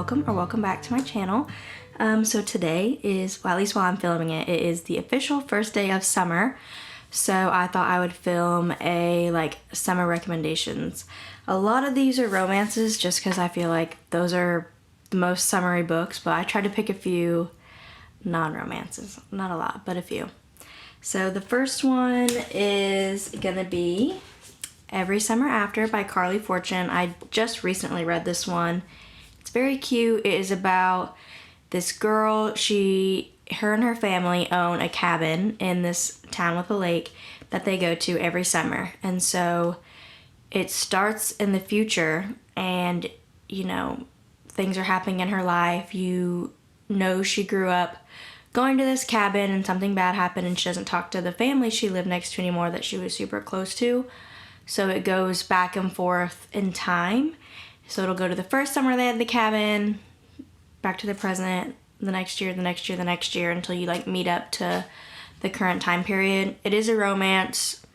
welcome or welcome back to my channel. So today is, well, at least while I'm filming it, it is the official first day of summer. So I thought I would film a summer recommendations. A lot of these are romances just because I feel like those are the most summery books, but I tried to pick a few non-romances. Not a lot, but a few. So the first one is gonna be Every Summer After by Carly Fortune. I just recently read this one. It's very cute. It is about this girl. Her and her family own a cabin in this town with a lake that they go to every summer. And so it starts in the future and, things are happening in her life. She grew up going to this cabin and something bad happened and she doesn't talk to the family she lived next to anymore that she was super close to. So it goes back and forth in time. So it'll go to the first summer they had the cabin, back to the present, the next year, the next year, the next year, until you meet up to the current time period. It is a romance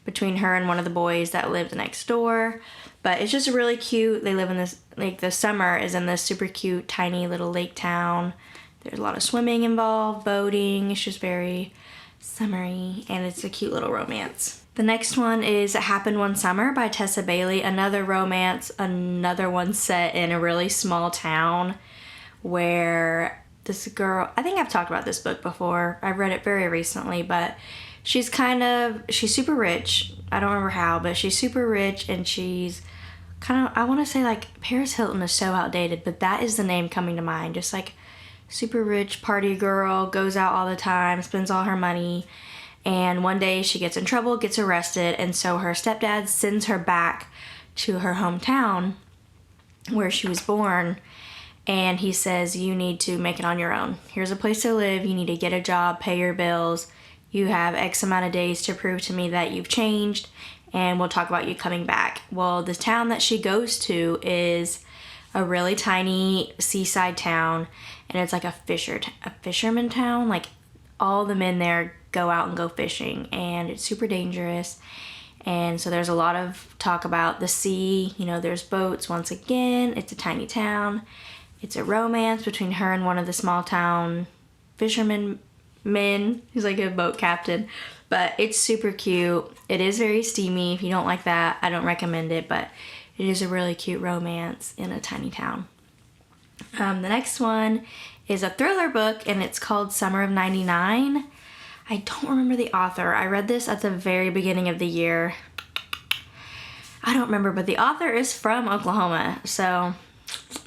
between her and one of the boys that lived next door, but it's just really cute. They live in this, the summer is in this super cute, tiny little lake town. There's a lot of swimming involved, boating. It's just very summery, and it's a cute little romance. The next one is It Happened One Summer by Tessa Bailey. Another romance, another one set in a really small town where this girl, I think I've talked about this book before. I read it very recently, but she's super rich. I don't remember how, but she's super rich and she's I want to say Paris Hilton is so outdated, but that is the name coming to mind. Just super rich party girl, goes out all the time, spends all her money. And one day she gets in trouble, gets arrested, and so her stepdad sends her back to her hometown where she was born, and he says, you need to make it on your own. Here's a place to live, you need to get a job, pay your bills, you have X amount of days to prove to me that you've changed, and we'll talk about you coming back. Well, the town that she goes to is a really tiny seaside town, and it's a fisherman town. All the men there go out and go fishing, and it's super dangerous. And so there's a lot of talk about the sea. There's boats. Once again, it's a tiny town. It's a romance between her and one of the small town fishermen men. He's a boat captain, but it's super cute. It is very steamy. If you don't like that, I don't recommend it, but it is a really cute romance in a tiny town. The next one is a thriller book, and it's called Summer of '99. I don't remember the author. I read this at the very beginning of the year. I don't remember, but the author is from Oklahoma, so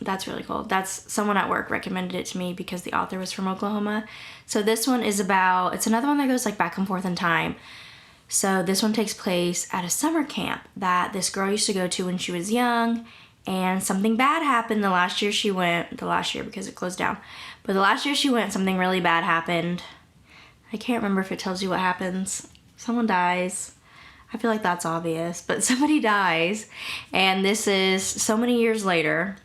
that's really cool. That's someone at work recommended it to me because the author was from Oklahoma. So this one is it's another one that goes back and forth in time. So this one takes place at a summer camp that this girl used to go to when she was young, and something bad happened the last year because it closed down. But the last year she went, something really bad happened. I can't remember if it tells you what happens. Someone dies. I feel like that's obvious, but somebody dies, and this is so many years later.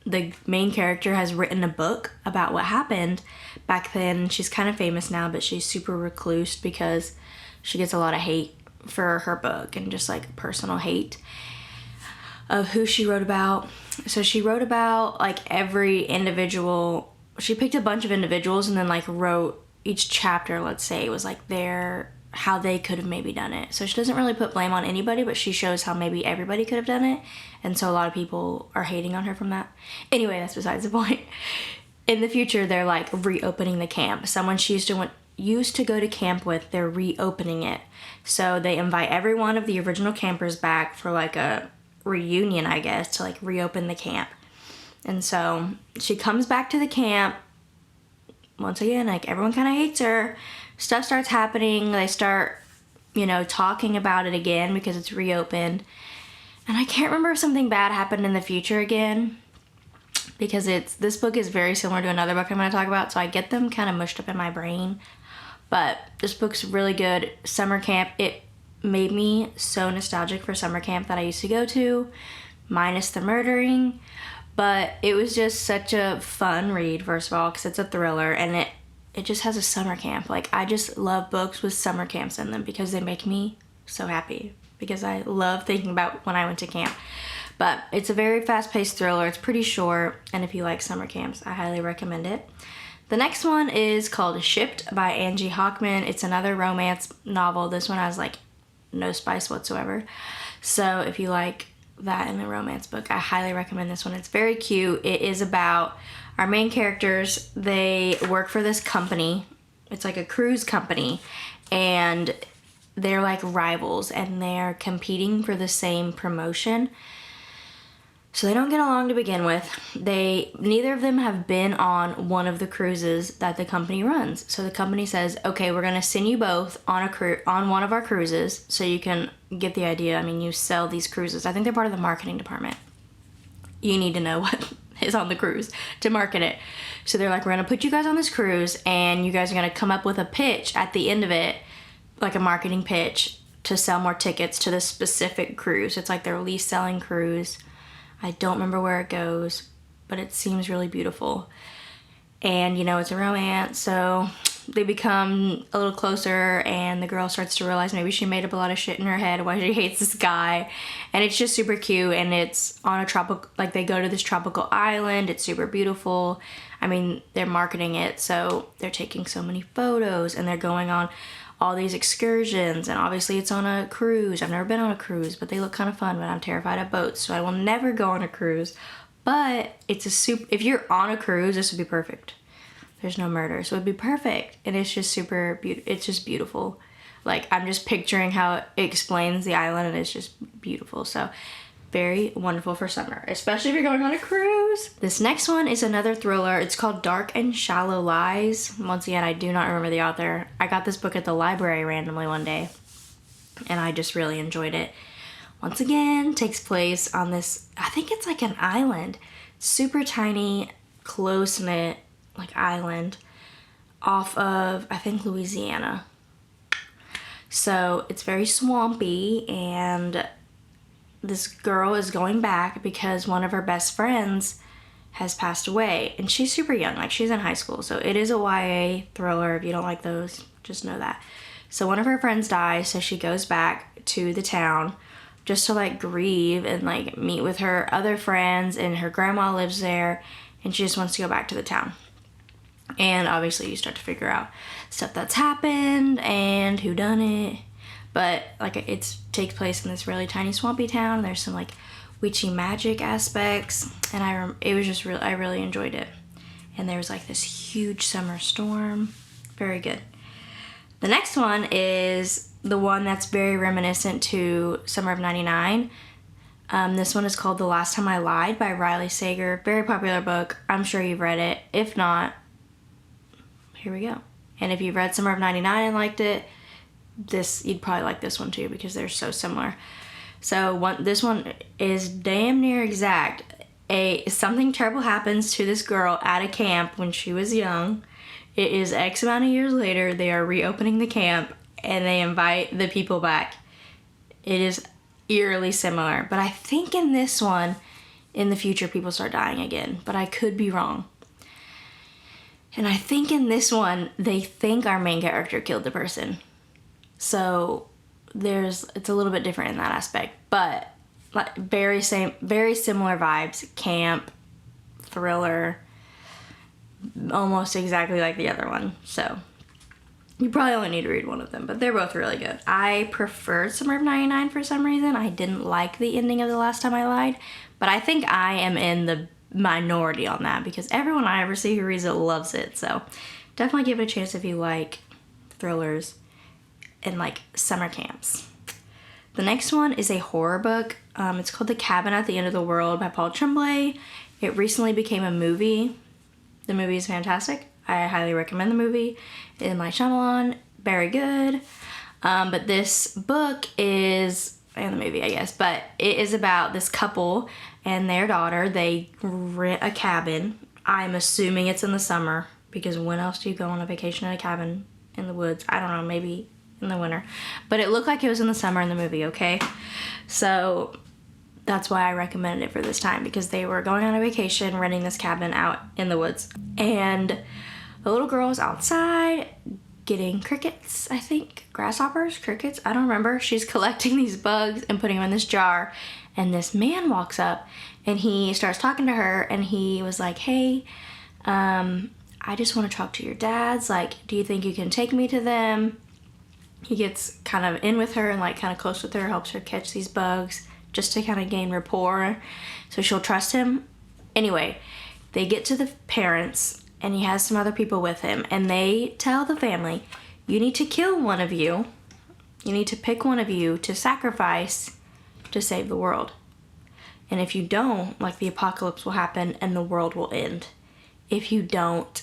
The main character has written a book about what happened back then. She's kind of famous now, but she's super recluse because she gets a lot of hate for her book and just personal hate of who she wrote about. So she wrote about every individual. She picked a bunch of individuals and then wrote each chapter, let's say, it was how they could have maybe done it. So she doesn't really put blame on anybody, but she shows how maybe everybody could have done it. And so a lot of people are hating on her from that. Anyway, that's besides the point. In the future, they're reopening the camp. Someone she used to go to camp with, they're reopening it. So they invite every one of the original campers back for a reunion, I guess, to reopen the camp. And so she comes back to the camp. Once again, everyone kind of hates her. Stuff starts happening. They start, talking about it again because it's reopened. And I can't remember if something bad happened in the future again, because this book is very similar to another book I'm going to talk about, so I get them kind of mushed up in my brain. But this book's really good. Summer camp, it made me so nostalgic for summer camp that I used to go to, minus the murdering. But it was just such a fun read, first of all, because it's a thriller, and it just has a summer camp. I just love books with summer camps in them because they make me so happy, because I love thinking about when I went to camp. But it's a very fast-paced thriller. It's pretty short, and if you like summer camps, I highly recommend it. The next one is called Shipped by Angie Hockman. It's another romance novel. This one has like no spice whatsoever. So if you like that in a romance book, I highly recommend this one. It's very cute. It is about our main characters. They work for this company. It's like a cruise company, and they're like rivals, and they're competing for the same promotion. So they don't get along to begin with. Neither of them have been on one of the cruises that the company runs. So the company says, okay, we're gonna send you both on one of our cruises, so you can get the idea. I mean, you sell these cruises. I think they're part of the marketing department. You need to know what is on the cruise to market it. So they're like, we're gonna put you guys on this cruise, and you guys are gonna come up with a pitch at the end of it, like a marketing pitch to sell more tickets to this specific cruise. It's like their least selling cruise. I don't remember where it goes, but it seems really beautiful. And, you know, it's a romance, so they become a little closer, and the girl starts to realize maybe she made up a lot of shit in her head why she hates this guy. And it's just super cute, and it's on a tropical, like they go to this tropical island. It's super beautiful. I mean, they're marketing it, so they're taking so many photos, and they're going on all these excursions, and obviously it's on a cruise. I've never been on a cruise, but they look kind of fun, but I'm terrified of boats, so I will never go on a cruise. But it's if you're on a cruise, this would be perfect. There's no murder, so it'd be perfect. And it's just super beautiful. It's just beautiful. Like, I'm just picturing how it explains the island, and it's just beautiful. So very wonderful for summer, especially if you're going on a cruise. This next one is another thriller. It's called Dark and Shallow Lies. Once again, I do not remember the author. I got this book at the library randomly one day, and I just really enjoyed it. Once again, takes place on this, I think it's like an island, super tiny, close-knit like island off of, I think, Louisiana. So it's very swampy, and this girl is going back because one of her best friends has passed away, and she's super young, like she's in high school. So it is a YA thriller. If you don't like those, just know that. So one of her friends dies, so she goes back to the town just to like grieve and like meet with her other friends, and her grandma lives there, and she just wants to go back to the town. And obviously you start to figure out stuff that's happened and who done it. But like it takes place in this really tiny swampy town. There's some like witchy magic aspects, and it was just I really enjoyed it. And there was like this huge summer storm. Very good. The next one is the one that's very reminiscent to Summer of '99. This one is called The Last Time I Lied by Saeger. Very popular book. I'm sure you've read it. If not, here we go. And if you've read Summer of '99 and liked it, you'd probably like this one too, because they're so similar. So this one is damn near exact. Something terrible happens to this girl at a camp when she was young. It is X amount of years later. They are reopening the camp, and they invite the people back. It is eerily similar, but I think in this one, in the future, people start dying again, but I could be wrong. And I think in this one, they think our main character killed the person. So it's a little bit different in that aspect, but like very similar vibes. Camp, thriller, almost exactly like the other one. So you probably only need to read one of them, but they're both really good. I preferred Summer of '99 for some reason. I didn't like the ending of The Last Time I Lied, but I think I am in the minority on that, because everyone I ever see who reads it loves it. So definitely give it a chance if you like thrillers and like summer camps. The next one is a horror book. It's called The Cabin at the End of the World by Trembly. It recently became a movie. The movie is fantastic. I highly recommend the movie. In my channel on, very good. But this book is, and the movie I guess, but it is about this couple and their daughter. They rent a cabin. I'm assuming it's in the summer, because when else do you go on a vacation in a cabin in the woods? I don't know, maybe in the winter. But it looked like it was in the summer in the movie, okay? So that's why I recommended it for this time, because they were going on a vacation, renting this cabin out in the woods. And the little girl is outside getting crickets, I think. Grasshoppers? Crickets? I don't remember. She's collecting these bugs and putting them in this jar. And this man walks up and he starts talking to her and he was like, hey, I just want to talk to your dads. Like, do you think you can take me to them? He gets kind of in with her and like kind of close with her, helps her catch these bugs just to kind of gain rapport so she'll trust him. Anyway, they get to the parents and he has some other people with him and they tell the family, you need to kill one of you. You need to pick one of you to sacrifice to save the world. And if you don't, like, the apocalypse will happen and the world will end. If you don't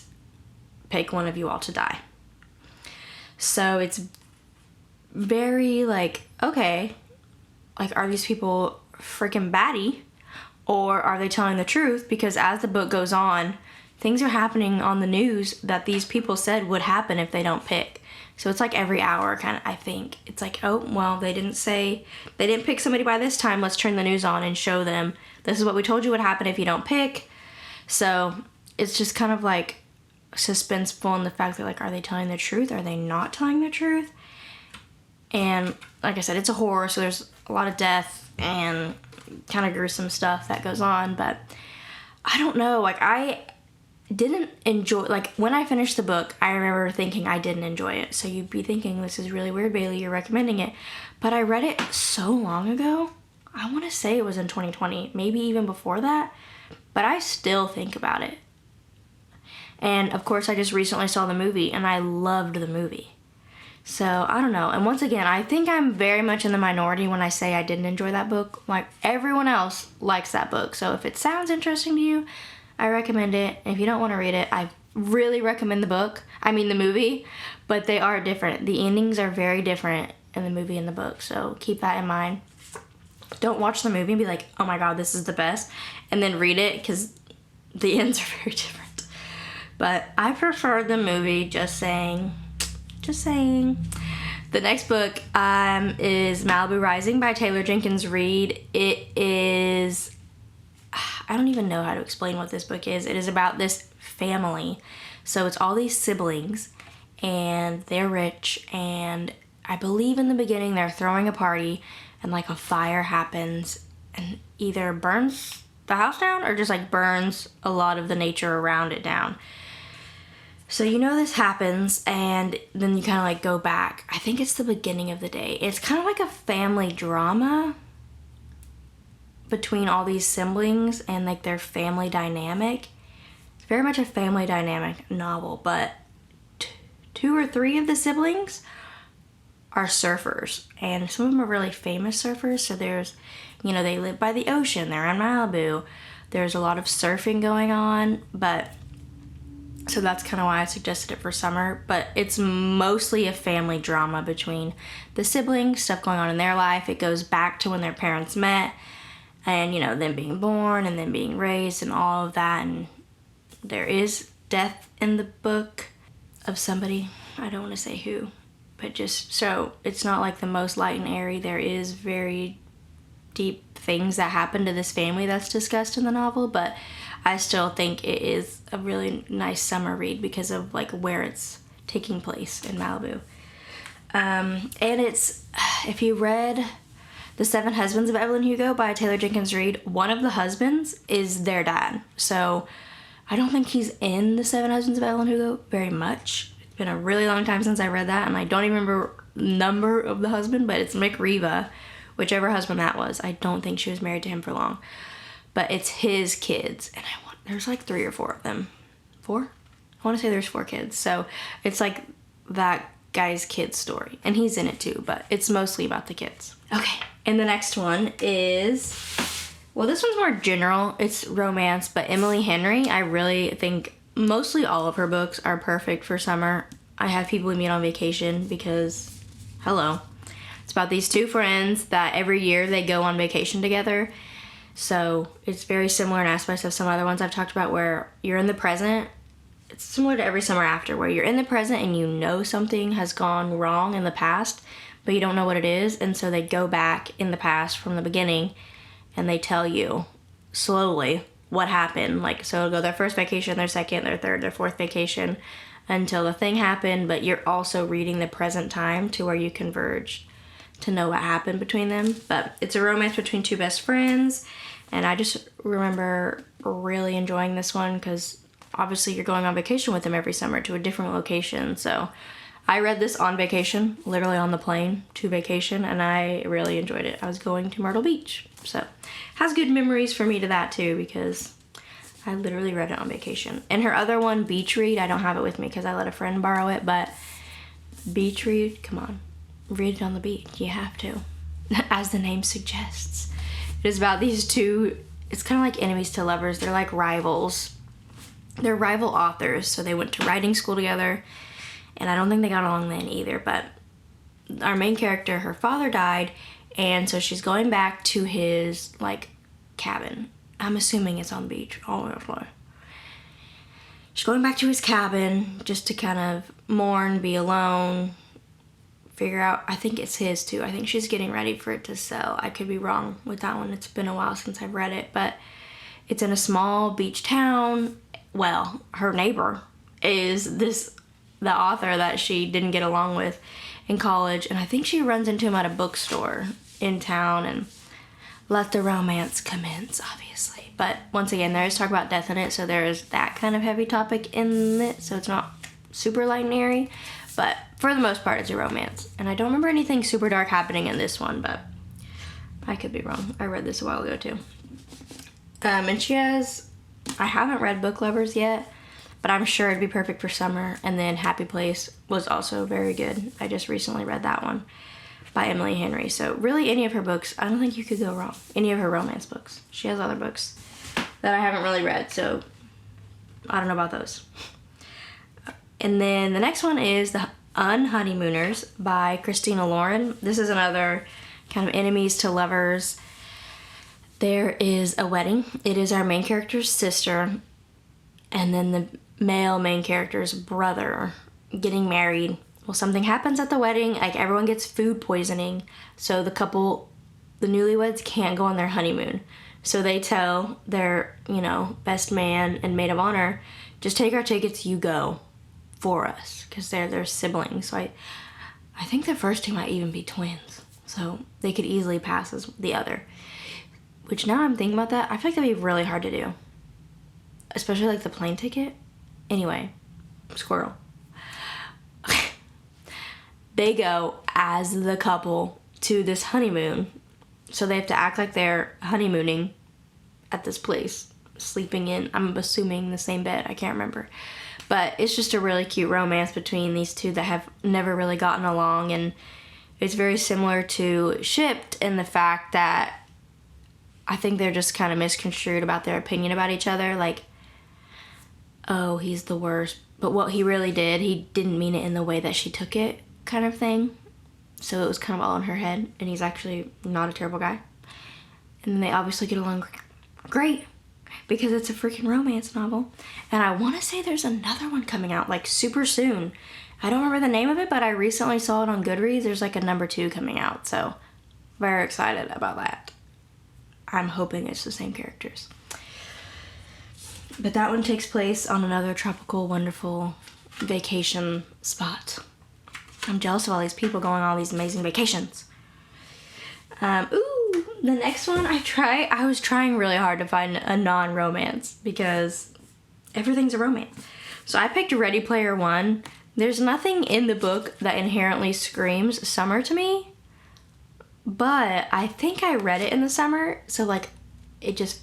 pick one of you all to die. So it's very like, okay, like, are these people freaking batty or are they telling the truth? Because as the book goes on, things are happening on the news that these people said would happen if they don't pick. So it's like every hour, kind of, I think. It's like, oh, well, they didn't pick somebody by this time. Let's turn the news on and show them this is what we told you would happen if you don't pick. So it's just kind of like suspenseful in the fact that, like, are they telling the truth? Are they not telling the truth? And like I said, it's a horror, so there's a lot of death and kind of gruesome stuff that goes on. But I don't know, like, I didn't enjoy, like, when I finished the book, I remember thinking I didn't enjoy it. So you'd be thinking, this is really weird, Baylee, you're recommending it. But I read it so long ago. I want to say it was in 2020, maybe even before that. But I still think about it. And of course, I just recently saw the movie and I loved the movie. So I don't know. And once again, I think I'm very much in the minority when I say I didn't enjoy that book. Like, everyone else likes that book. So if it sounds interesting to you, I recommend it. If you don't want to read it, I really recommend the movie, but they are different. The endings are very different in the movie and the book, so keep that in mind. Don't watch the movie and be like, oh my god, this is the best, and then read it, because the ends are very different. But I prefer the movie, just saying. The next book is Malibu Rising by Taylor Jenkins Reid. It is, I don't even know how to explain what this book is. It is about this family. So it's all these siblings and they're rich, and I believe in the beginning they're throwing a party and like a fire happens and either burns the house down or just like burns a lot of the nature around it down. So you know this happens, and then you kind of like go back. I think it's the beginning of the day. It's kind of like a family drama between all these siblings and like their family dynamic. It's very much a family dynamic novel, but two or three of the siblings are surfers, and some of them are really famous surfers. So there's, you know, they live by the ocean, they're in Malibu, there's a lot of surfing going on, but so that's kind of why I suggested it for summer. But it's mostly a family drama between the siblings, stuff going on in their life. It goes back to when their parents met, and, you know, them being born and then being raised and all of that. And there is death in the book of somebody. I don't want to say who, but just so it's not like the most light and airy. There is very deep things that happen to this family that's discussed in the novel, but I still think it is a really nice summer read because of like where it's taking place in Malibu. And it's, if you read The Seven Husbands of Evelyn Hugo by Taylor Jenkins Reid, one of the husbands is their dad. So I don't think he's in The Seven Husbands of Evelyn Hugo very much. It's been a really long time since I read that, and I don't even remember the number of the husband, but it's McCreary, whichever husband that was. I don't think she was married to him for long. But it's his kids, and there's like 3 or 4 of them. 4? I want to say there's 4 kids. So it's like that guy's kid's story, and he's in it too, but it's mostly about the kids. Okay, and the next one is, well, this one's more general. It's romance, but Emily Henry, I really think mostly all of her books are perfect for summer. I have people we meet on vacation because, hello. It's about these 2 friends that every year they go on vacation together. So it's very similar in aspects of some other ones I've talked about, where you're in the present. It's similar to Every Summer After, where you're in the present and you know something has gone wrong in the past, but you don't know what it is. And so they go back in the past from the beginning and they tell you slowly what happened. Like, so it'll go their first vacation, their second, their third, their fourth vacation until the thing happened, but you're also reading the present time to where you converge to know what happened between them. But it's a romance between two best friends, and I just remember really enjoying this one because obviously you're going on vacation with them every summer to a different location. So I read this on vacation, literally on the plane to vacation, and I really enjoyed it. I was going to Myrtle Beach, so has good memories for me to that too, because I literally read it on vacation. And her other one, Beach Read, I don't have it with me because I let a friend borrow it, but Beach Read, come on, read it on the beach. You have to, as the name suggests. It is about these two, it's kind of like enemies to lovers. They're like rivals. They're rival authors, so they went to writing school together, and I don't think they got along then either, but our main character, her father died, and so she's going back to his, like, cabin. I'm assuming it's on the beach. Obviously. She's going back to his cabin just to kind of mourn, be alone, figure out, I think it's his too. I think she's getting ready for it to sell. I could be wrong with that one. It's been a while since I've read it, but it's in a small beach town. Well, her neighbor is the author that she didn't get along with in college, and I think she runs into him at a bookstore in town, and let the romance commence, obviously. But once again, there is talk about death in it, so there is that kind of heavy topic in it, so it's not super light and airy, but for the most part, it's a romance. And I don't remember anything super dark happening in this one, but I could be wrong. I read this a while ago, too. And she has, I haven't read Book Lovers yet, but I'm sure it'd be perfect for summer. And then Happy Place was also very good. I just recently read that one by Emily Henry. So really any of her books, I don't think you could go wrong. Any of her romance books. She has other books that I haven't really read, so I don't know about those. And then the next one is The Unhoneymooners by Christina Lauren. This is another kind of enemies to lovers. There is a wedding. It is our main character's sister, and then the male main character's brother getting married. Well, something happens at the wedding, like everyone gets food poisoning, so the couple, the newlyweds, can't go on their honeymoon. So they tell their, best man and maid of honor, just take our tickets, you go for us, because they're their siblings. So I think the first two might even be twins, so they could easily pass as the other. Which now I'm thinking about that, I feel like that'd be really hard to do. Especially like the plane ticket. Anyway, squirrel. They go as the couple to this honeymoon. So they have to act like they're honeymooning at this place. Sleeping in, I'm assuming, the same bed. I can't remember. But it's just a really cute romance between these two that have never really gotten along. And it's very similar to Shipped in the fact that I think they're just kind of misconstrued about their opinion about each other. Like, oh, he's the worst. But what he really did, he didn't mean it in the way that she took it, kind of thing. So it was kind of all in her head. And he's actually not a terrible guy. And they obviously get along great because it's a freaking romance novel. And I want to say there's another one coming out, like, super soon. I don't remember the name of it, but I recently saw it on GoodReads. There's, like, a number 2 coming out. So very excited about that. I'm hoping it's the same characters. But that one takes place on another tropical, wonderful vacation spot. I'm jealous of all these people going on all these amazing vacations. The next one I was trying really hard to find a non-romance because everything's a romance. So I picked Ready Player One. There's nothing in the book that inherently screams summer to me. But I think I read it in the summer, so, like, it just,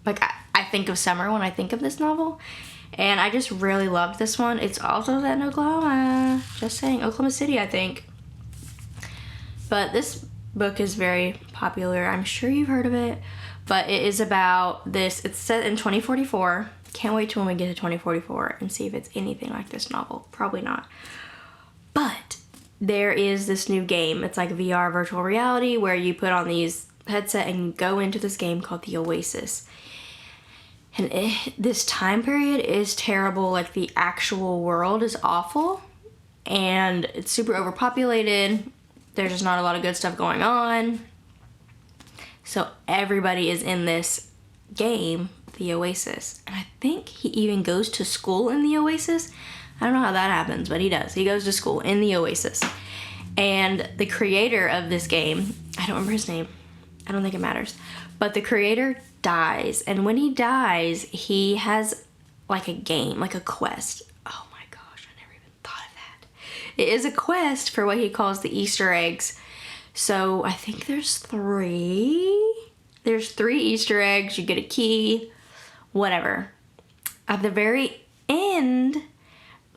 like, I think of summer when I think of this novel. And I just really loved this one. It's also set in Oklahoma. Just saying, Oklahoma City, I think. But this book is very popular. I'm sure you've heard of it. But it is about this. It's set in 2044. Can't wait till when we get to 2044 and see if it's anything like this novel. Probably not. But there is this new game. It's like VR virtual reality where you put on these headset and go into this game called the Oasis. And this time period is terrible. Like, the actual world is awful. And it's super overpopulated. There's just not a lot of good stuff going on. So everybody is in this game, the Oasis. And I think he even goes to school in the Oasis. I don't know how that happens, but he does. He goes to school in the Oasis. And the creator of this game, I don't remember his name. I don't think it matters. But the creator dies. And when he dies, he has like a game, like a quest. Oh my gosh, I never even thought of that. It is a quest for what he calls the Easter eggs. So I think there's 3. There's 3 Easter eggs. You get a key, whatever. At the very end,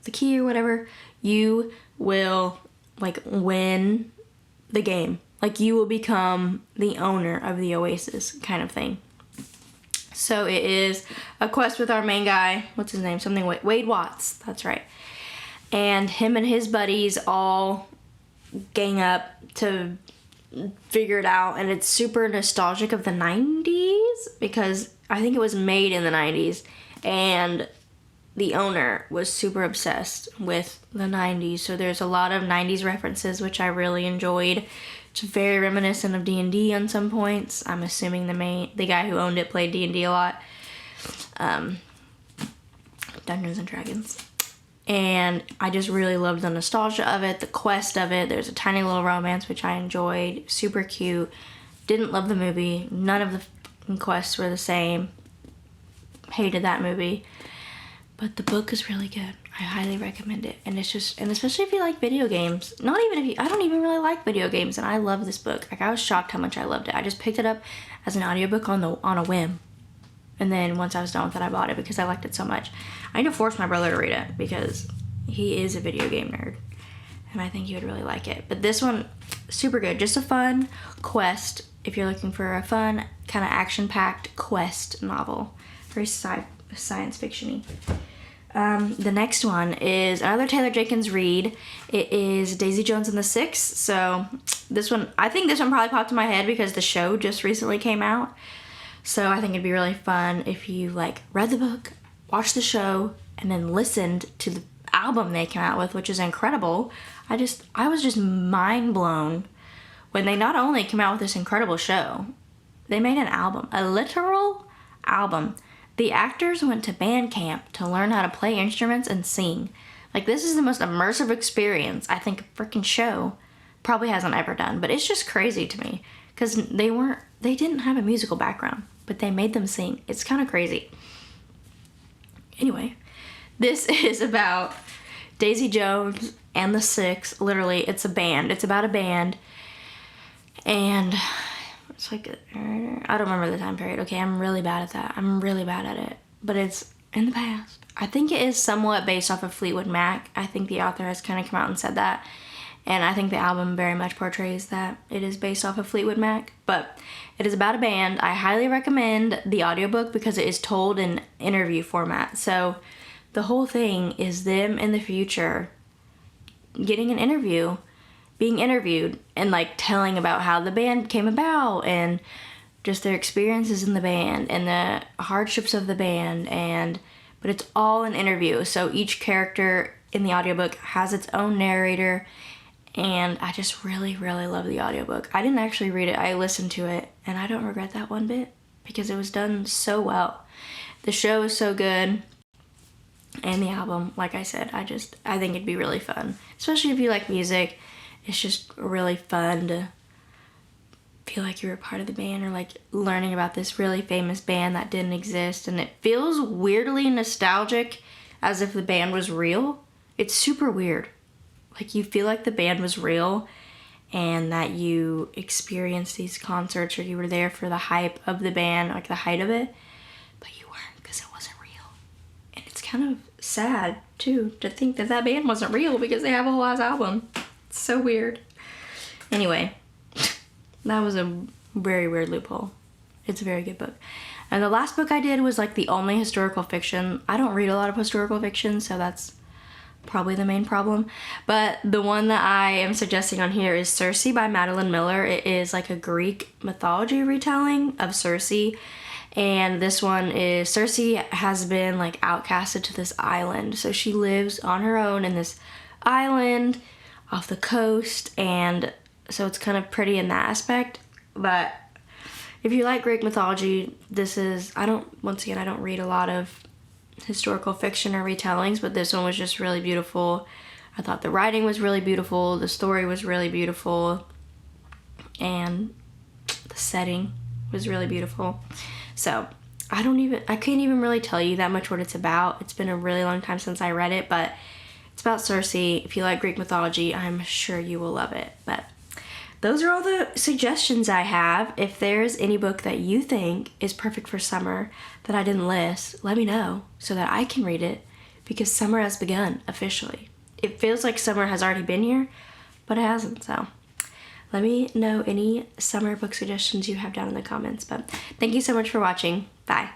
the key or whatever, you will like win the game. Like you will become the owner of the Oasis kind of thing. So it is a quest with our main guy. What's his name? Something Wade Watts. That's right. And him and his buddies all gang up to figure it out. And it's super nostalgic of the 90s because I think it was made in the 90s. And the owner was super obsessed with the 90s. So there's a lot of 90s references, which I really enjoyed. It's very reminiscent of D&D on some points. I'm assuming the guy who owned it played D&D a lot. Dungeons and Dragons. And I just really loved the nostalgia of it, the quest of it. There's a tiny little romance, which I enjoyed. Super cute. Didn't love the movie. None of the quests were the same. Hated that movie. But the book is really good. I highly recommend it. And especially if you like video games. Not even if you, I don't even really like video games, and I love this book. Like, I was shocked how much I loved it. I just picked it up as an audiobook on a whim. And then once I was done with it, I bought it because I liked it so much. I need to force my brother to read it because he is a video game nerd. And I think he would really like it. But this one, super good. Just a fun quest if you're looking for a fun, kind of action-packed quest novel. Very science fiction-y. The next one is another Taylor Jenkins read. It is Daisy Jones and the Six. So this one, I think this one probably popped in my head because the show just recently came out. So I think it'd be really fun if you like read the book, watched the show, and then listened to the album they came out with, which is incredible. I was just mind blown when they not only came out with this incredible show, they made an album, a literal album. The actors went to band camp to learn how to play instruments and sing. Like, this is the most immersive experience I think a freaking show probably hasn't ever done. But it's just crazy to me because they didn't have a musical background, but they made them sing. It's kind of crazy. Anyway, this is about Daisy Jones and the Six. Literally, it's a band. It's about a band. And it's like, I don't remember the time period. Okay, I'm really bad at that. I'm really bad at it. But it's in the past. I think it is somewhat based off of Fleetwood Mac. I think the author has kind of come out and said that. And I think the album very much portrays that it is based off of Fleetwood Mac. But it is about a band. I highly recommend the audiobook because it is told in interview format. So the whole thing is them in the future getting an interview, being interviewed, and like telling about how the band came about and just their experiences in the band and the hardships of the band. But it's all an interview. So each character in the audiobook has its own narrator. And I just really, really love the audiobook. I didn't actually read it. I listened to it, and I don't regret that one bit because it was done so well. The show is so good, and the album, like I said, I think it'd be really fun. Especially if you like music. It's just really fun to feel like you were a part of the band or like learning about this really famous band that didn't exist. And it feels weirdly nostalgic as if the band was real. It's super weird. Like, you feel like the band was real and that you experienced these concerts or you were there for the hype of the band, like the height of it, but you weren't because it wasn't real. And it's kind of sad, too, to think that band wasn't real because they have a whole ass album. It's so weird. Anyway, that was a very weird loophole. It's a very good book. And the last book I did was like the only historical fiction. I don't read a lot of historical fiction, so that's probably the main problem. But the one that I am suggesting on here is Circe by Madeline Miller. It is like a Greek mythology retelling of Circe. And this one is, Circe has been like outcasted to this island. So she lives on her own in this island off the coast. And so it's kind of pretty in that aspect. But if you like Greek mythology, this is, I don't read a lot of historical fiction or retellings, but this one was just really beautiful. I thought the writing was really beautiful, the story was really beautiful, and the setting was really beautiful. So I can't even really tell you that much what it's about. It's been a really long time since I read it, but it's about Circe. If you like Greek mythology, I'm sure you will love it. But those are all the suggestions I have. If there's any book that you think is perfect for summer that I didn't list, let me know so that I can read it, because summer has begun officially. It feels like summer has already been here, but it hasn't. So let me know any summer book suggestions you have down in the comments. But thank you so much for watching. Bye.